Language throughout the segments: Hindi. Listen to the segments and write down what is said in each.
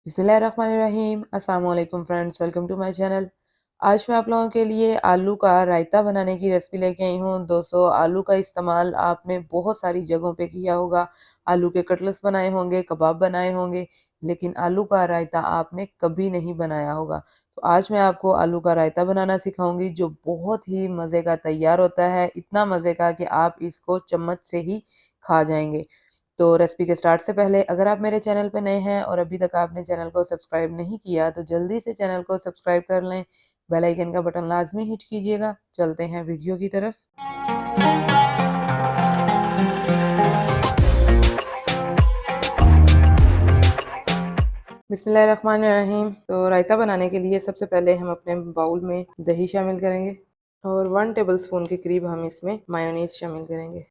बिस्मिल्लाहिर्रहमानिर्रहीम। अस्सलाम वालेकुम friends, welcome to my channel. आज मैं आप लोगों के लिए आलू का रायता बनाने की रेसिपी लेके आई हूँ। दोस्तों, आलू का इस्तेमाल आपने बहुत सारी जगहों पे किया होगा। आलू के कटलेट्स बनाए होंगे, कबाब बनाए होंगे, लेकिन आलू का रायता आपने कभी नहीं बनाया होगा। तो आज मैं आपको आलू का रायता बनाना सिखाऊंगी, जो बहुत ही मज़े का तैयार होता है। इतना मज़े का कि आप इसको चम्मच से ही खा जाएंगे। तो रेसिपी के स्टार्ट से पहले अगर आप मेरे चैनल पे नए हैं और अभी तक आपने चैनल को सब्सक्राइब नहीं किया तो जल्दी से चैनल को सब्सक्राइब कर लें। बेल आइकन का बटन लाजमी हिट कीजिएगा। चलते हैं वीडियो की तरफ। बिस्मिल्लाहिर्रहमानिर्रहीम। तो रायता बनाने के लिए सबसे पहले हम अपने बाउल में दही शामिल करेंगे और 1 टेबल स्पून के करीब हम इसमें मायोनीज शामिल करेंगे।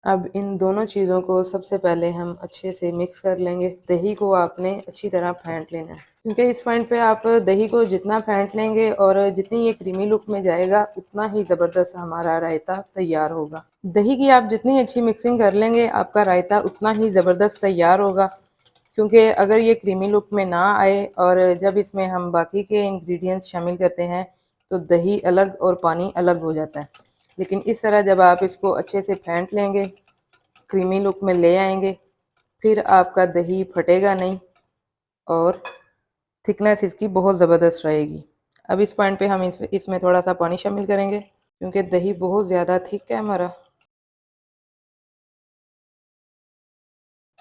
अब इन दोनों चीज़ों को सबसे पहले हम अच्छे से मिक्स कर लेंगे। दही को आपने अच्छी तरह फेंट लेना है, क्योंकि इस पॉइंट पे आप दही को जितना फेंट लेंगे और जितनी ये क्रीमी लुक में जाएगा उतना ही ज़बरदस्त हमारा रायता तैयार होगा। दही की आप जितनी अच्छी मिक्सिंग कर लेंगे आपका रायता उतना ही ज़बरदस्त तैयार होगा। क्योंकि अगर ये क्रीमी लुक में ना आए और जब इसमें हम बाकी के इंग्रेडिएंट्स शामिल करते हैं तो दही अलग और पानी अलग हो जाता है। लेकिन इस तरह जब आप इसको अच्छे से फेंट लेंगे, क्रीमी लुक में ले आएंगे, फिर आपका दही फटेगा नहीं और थिकनेस इसकी बहुत ज़बरदस्त रहेगी। अब इस पॉइंट पे हम इसमें थोड़ा सा पानी शामिल करेंगे, क्योंकि दही बहुत ज़्यादा थिक है हमारा।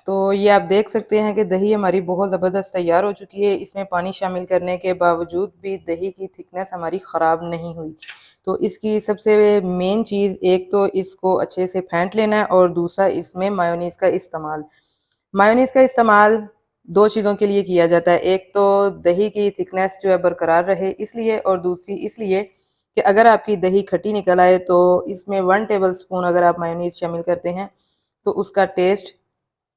तो ये आप देख सकते हैं कि दही हमारी बहुत ज़बरदस्त तैयार हो चुकी है। इसमें पानी शामिल करने के बावजूद भी दही की थिकनेस हमारी ख़राब नहीं हुई। तो इसकी सबसे मेन चीज़, एक तो इसको अच्छे से फेंट लेना है और दूसरा इसमें मायोनीज़ का इस्तेमाल। मायोनीज़ का इस्तेमाल दो चीज़ों के लिए किया जाता है। एक तो दही की थिकनेस जो है बरकरार रहे इसलिए, और दूसरी इसलिए कि अगर आपकी दही खट्टी निकल आए तो इसमें 1 टेबल स्पून अगर आप मायोनीज़ शामिल करते हैं तो उसका टेस्ट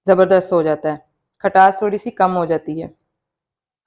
ज़बरदस्त हो जाता है, खटास थोड़ी सी कम हो जाती है।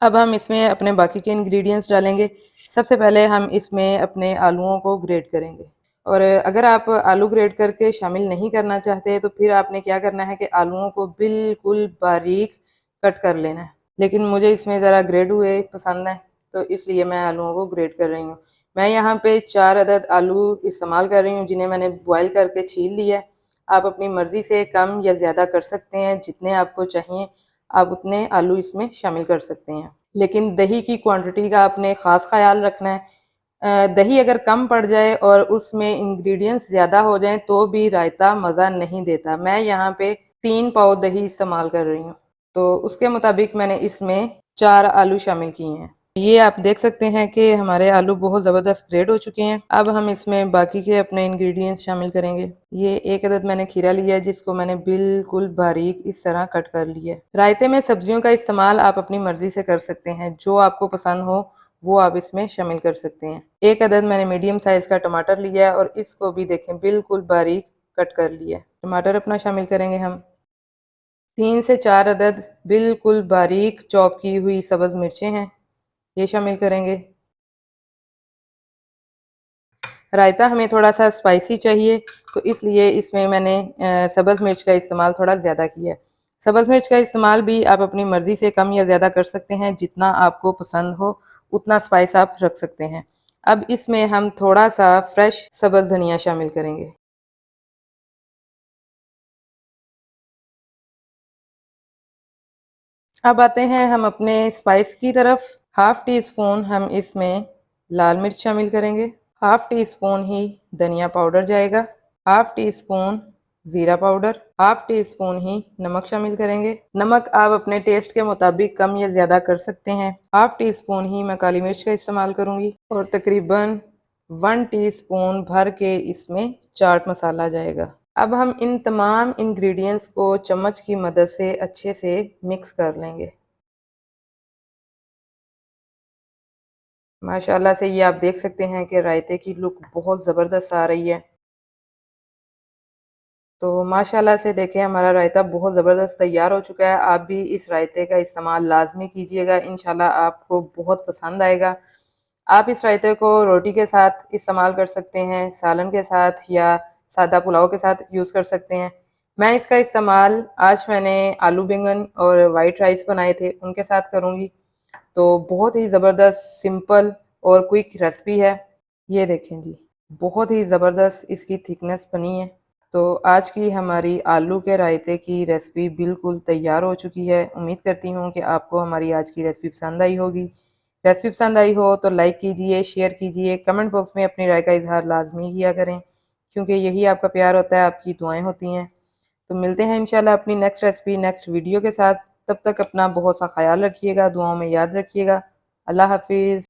अब हम इसमें अपने बाकी के इंग्रेडिएंट्स डालेंगे। सबसे पहले हम इसमें अपने आलूओं को ग्रेट करेंगे, और अगर आप आलू ग्रेट करके शामिल नहीं करना चाहते तो फिर आपने क्या करना है कि आलूओं को बिल्कुल बारीक कट कर लेना है। लेकिन मुझे इसमें ज़रा ग्रेड हुए पसंद है तो इसलिए मैं आलूओं को ग्रेट कर रही हूँ। मैं यहाँ पे 4 अदद आलू इस्तेमाल कर रही हूँ, जिन्हें मैंने बॉयल करके छील लिया है। आप अपनी मर्ज़ी से कम या ज़्यादा कर सकते हैं, जितने आपको चाहिए आप उतने आलू इसमें शामिल कर सकते हैं। लेकिन दही की क्वांटिटी का आपने ख़ास ख्याल रखना है। दही अगर कम पड़ जाए और उसमें इंग्रेडिएंट्स ज़्यादा हो जाएं तो भी रायता मज़ा नहीं देता। मैं यहाँ पे 3 पाव दही इस्तेमाल कर रही हूँ, तो उसके मुताबिक मैंने इसमें 4 आलू शामिल किए हैं। ये आप देख सकते हैं कि हमारे आलू बहुत ज़बरदस्त ग्रेड हो चुके हैं। अब हम इसमें बाकी के अपने इंग्रेडिएंट्स शामिल करेंगे। ये 1 अदद मैंने खीरा लिया है, जिसको मैंने बिल्कुल बारीक इस तरह कट कर लिया है। रायते में सब्जियों का इस्तेमाल आप अपनी मर्जी से कर सकते हैं, जो आपको पसंद हो वो आप इसमें शामिल कर सकते हैं। 1 अदद मैंने मीडियम साइज़ का टमाटर लिया है और इसको भी देखें बिल्कुल बारीक कट कर लिया है। टमाटर अपना शामिल करेंगे हम। 3 से 4 अदद बिल्कुल बारीक चॉप की हुई सब्ज़ मिर्चें हैं, ये शामिल करेंगे। रायता हमें थोड़ा सा स्पाइसी चाहिए तो इसलिए इसमें मैंने सब्ज़ मिर्च का इस्तेमाल थोड़ा ज़्यादा किया है। सब्ज़ मिर्च का इस्तेमाल भी आप अपनी मर्ज़ी से कम या ज़्यादा कर सकते हैं, जितना आपको पसंद हो उतना स्पाइस आप रख सकते हैं। अब इसमें हम थोड़ा सा फ्रेश सब्ज़ धनिया शामिल करेंगे। अब आते हैं हम अपने स्पाइस की तरफ। हाफ़ टी स्पून हम इसमें लाल मिर्च शामिल करेंगे। हाफ़ टी स्पून ही धनिया पाउडर जाएगा। हाफ़ टी स्पून ज़ीरा पाउडर। हाफ़ टी स्पून ही नमक शामिल करेंगे। नमक आप अपने टेस्ट के मुताबिक कम या ज़्यादा कर सकते हैं। हाफ़ टी स्पून ही मैं काली मिर्च का इस्तेमाल करूँगी और तकरीबन 1 टीस्पून भर के इसमें चाट मसाला जाएगा। अब हम इन तमाम इंग्रेडिएंट्स को चम्मच की मदद से अच्छे से मिक्स कर लेंगे। माशाल्लाह से ये आप देख सकते हैं कि रायते की लुक बहुत ज़बरदस्त आ रही है। तो माशाल्लाह से देखें हमारा रायता बहुत ज़बरदस्त तैयार हो चुका है। आप भी इस रायते का इस्तेमाल लाज़मी कीजिएगा, इंशाल्लाह आपको बहुत पसंद आएगा। आप इस रायते को रोटी के साथ इस्तेमाल कर सकते हैं, सालन के साथ या सादा पुलाव के साथ यूज़ कर सकते हैं। मैं इसका इस्तेमाल आज मैंने आलू बैंगन और वाइट राइस बनाए थे उनके साथ करूँगी। तो बहुत ही ज़बरदस्त सिंपल और क्विक रेसिपी है। ये देखें जी, बहुत ही ज़बरदस्त इसकी थिकनेस बनी है। तो आज की हमारी आलू के रायते की रेसिपी बिल्कुल तैयार हो चुकी है। उम्मीद करती हूँ कि आपको हमारी आज की रेसिपी पसंद आई होगी। रेसिपी पसंद आई हो तो लाइक कीजिए, शेयर कीजिए, कमेंट बॉक्स में अपनी राय का इज़हार लाज़मी किया करें, क्योंकि यही आपका प्यार होता है, आपकी दुआएँ होती हैं। तो मिलते हैं इंशाल्लाह अपनी नेक्स्ट रेसिपी, नेक्स्ट वीडियो के साथ। तब तक अपना बहुत सा ख़्याल रखिएगा, दुआओं में याद रखिएगा। अल्लाह हाफ़िज़।